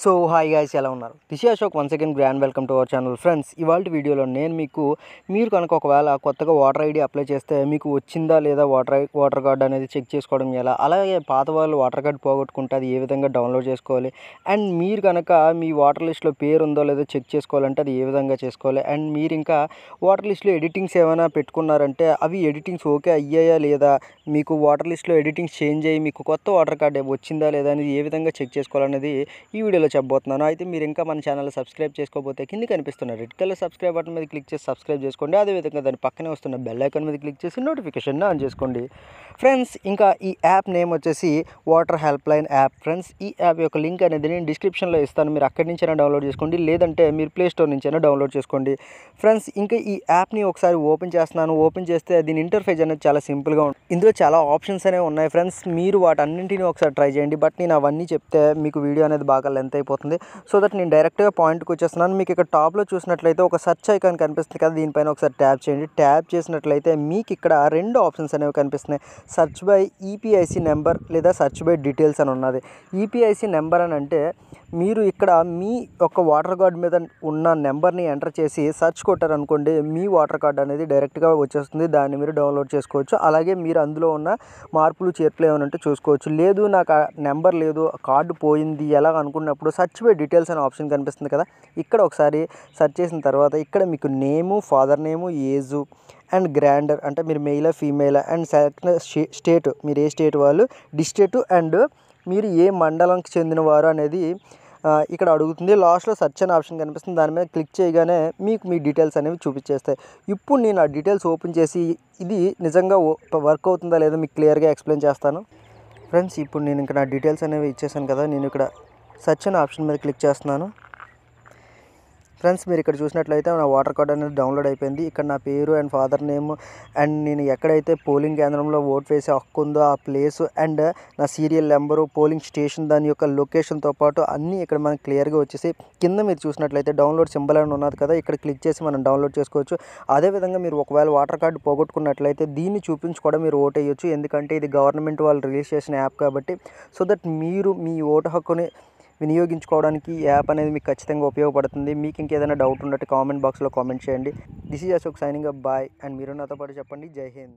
So hi guys, ఎలా ఉన్నారు? This Ashok once again grand welcome to our channel. Friends, ఇవాళ వీడియోలో నేను మీరు కనుక ఒకవేళ కొత్తగా వాటర్ ఐడి అప్లై చేస్తే మీకు వచ్చిందా లేదా వాటర్ కార్డ్ అనేది చెక్ చేసుకోవడం ఎలా, అలాగే పాత వాళ్ళు వాటర్ కార్డ్ పోగొట్టుకుంటే అది ఏ విధంగా డౌన్లోడ్ చేసుకోవాలి, అండ్ మీరు కనుక మీ వాటర్ లిస్ట్లో పేరు ఉందో లేదో చెక్ చేసుకోవాలంటే అది ఏ విధంగా చేసుకోవాలి, అండ్ మీరు ఇంకా వాటర్ లిస్ట్లో ఎడిటింగ్స్ ఏమైనా పెట్టుకున్నారంటే అవి ఎడిటింగ్స్ ఓకే అయ్యాయా లేదా, మీకు వాటర్ లిస్ట్లో ఎడిటింగ్స్ చేంజ్ అయ్యి మీకు కొత్త వాటర్ కార్డ్ వచ్చిందా లేదా అనేది ఏ విధంగా చెక్ చేసుకోవాలనేది ఈ వీడియోలో చెప్పబోతున్నాను. అయితే మీరు ఇంకా మన ఛానల్ సబ్స్క్రైబ్ చేసుకోకపోతే కింద కనిపిస్తున్న రెడ్ కలర్ సబ్స్క్రైబ్ బటన్ మీద క్లిక్ చేసి సబ్స్క్రైబ్ చేసుకోండి. అదేవిధంగా దాని పక్కనే వస్తున్న బెల్ ఐకాన్ మీద క్లిక్ చేసి నోటిఫికేషన్ ఆన్ చేసుకోండి. ఫ్రెండ్స్, ఇంకా ఈ యాప్ నేమ్ వచ్చేసి water help line app. Friends, ఈ యాప్ యొక్క లింక్ అనేది నేను డిస్క్రిప్షన్లో ఇస్తాను. మీరు అక్కడి నుంచైనా డౌన్లోడ్ చేసుకోండి, లేదంటే మీరు ప్లే స్టోర్ నుంచైనా డౌన్లోడ్ చేసుకోండి. ఫ్రెండ్స్, ఇంకా ఈ యాప్ని ఒకసారి ఓపెన్ చేస్తున్నాను. ఓపెన్ చేస్తే దీని ఇంటర్ఫేస్ అనేది చాలా సింపుల్గా ఉంటుంది. ఇందులో చాలా ఆప్షన్స్ అనేవి ఉన్నాయి. ఫ్రెండ్స్, మీరు వాటన్నింటినీ ఒకసారి ట్రై చేయండి. బట్ నేను అవన్నీ చెప్తే మీకు వీడియో అనేది బాగా లెంత్ అయిపోతుంది. సో దట్ నేను డైరెక్ట్గా పాయింట్కి వచ్చేస్తున్నాను. మీకు ఇక్కడ టాప్లో చూసినట్లయితే ఒక సెర్చ్ ఐకాన్ కనిపిస్తుంది కదా, దీనిపైన ఒకసారి ట్యాప్ చేయండి. ట్యాప్ చేసినట్లయితే మీకు ఇక్కడ రెండు ఆప్షన్స్ అనేవి కనిపిస్తున్నాయి. సెర్చ్ బై ఈపీఐసి నెంబర్ లేదా సెర్చ్ బై డీటెయిల్స్ అని ఉన్నది. ఈపీఐసి నెంబర్ అని అంటే మీరు ఇక్కడ మీ యొక్క వాటర్ కార్డ్ మీద ఉన్న నెంబర్ని ఎంటర్ చేసి సెర్చ్ కొట్టారనుకోండి, మీ వాటర్ కార్డ్ అనేది డైరెక్ట్గా వచ్చేస్తుంది. దాన్ని మీరు డౌన్లోడ్ చేసుకోవచ్చు. అలాగే మీరు అందులో ఉన్న మార్పులు చేర్పులు ఏమైనా ఉంటే చూసుకోవచ్చు. లేదు నాకు ఆ నెంబర్ లేదు, కార్డు పోయింది ఎలా అనుకున్నప్పుడు సెర్చ్ బై డీటెయిల్స్ అనే ఆప్షన్ కనిపిస్తుంది కదా, ఇక్కడ ఒకసారి సెర్చ్ చేసిన తర్వాత ఇక్కడ మీకు name, father name, age and gender అంటే మీరు మెయిలా ఫీమేలా, అండ్ సెలెక్ట్ స్టేట్, మీరు ఏ స్టేట్ వాళ్ళు, డిస్ట్రిక్ట్, అండ్ మీరు ఏ మండలంకి చెందినవారు అనేది ఇక్కడ అడుగుతుంది. లాస్ట్లో సెర్చ్ అనే ఆప్షన్ కనిపిస్తుంది. దాని మీద క్లిక్ చేయగానే మీకు మీ డీటెయిల్స్ అనేవి చూపించేస్తాయి. ఇప్పుడు నేను ఆ డీటెయిల్స్ ఓపెన్ చేసి ఇది నిజంగా వర్క్ అవుతుందా లేదా మీకు క్లియర్గా ఎక్స్ప్లెయిన్ చేస్తాను. ఫ్రెండ్స్, ఇప్పుడు నేను ఇక్కడ నా డీటెయిల్స్ అనేవి ఇచ్చేసాను కదా, నేను ఇక్కడ సెర్చ్ అనే ఆప్షన్ మీద క్లిక్ చేస్తున్నాను. ఫ్రెండ్స్, మీరు ఇక్కడ చూసినట్లయితే నా వాటర్ కార్డ్ అనేది డౌన్లోడ్ అయిపోయింది. ఇక్కడ నా పేరు అండ్ ఫాదర్ నేమ్ అండ్ నేను ఎక్కడైతే పోలింగ్ కేంద్రంలో ఓట్ వేసే హక్కు ఉందో ఆ ప్లేసు అండ్ నా సీరియల్ నెంబరు, పోలింగ్ స్టేషన్ దాని యొక్క లొకేషన్తో పాటు అన్నీ ఇక్కడ మనకు క్లియర్గా వచ్చేసి కింద మీరు చూసినట్లయితే డౌన్లోడ్ సింబల్ అని ఉన్నది కదా, ఇక్కడ క్లిక్ చేసి మనం డౌన్లోడ్ చేసుకోవచ్చు. అదేవిధంగా మీరు ఒకవేళ వాటర్ కార్డు పోగొట్టుకున్నట్లయితే దీన్ని చూపించి కూడా మీరు ఓటు వేయొచ్చు. ఎందుకంటే ఇది గవర్నమెంట్ వాళ్ళు రిలీజ్ చేసిన యాప్ కాబట్టి. సో దట్ మీరు మీ ఓటు హక్కుని వినియోగించుకోవడానికి ఈ యాప్ అనేది మీకు ఖచ్చితంగా ఉపయోగపడుతుంది. మీకు ఇంకేదైనా డౌట్ ఉన్నట్టు కామెంట్ బాక్స్లో కామెంట్ చేయండి. This is Ashok signing up, bye. And మీరు నాతో పాటు చెప్పండి జై హింద్.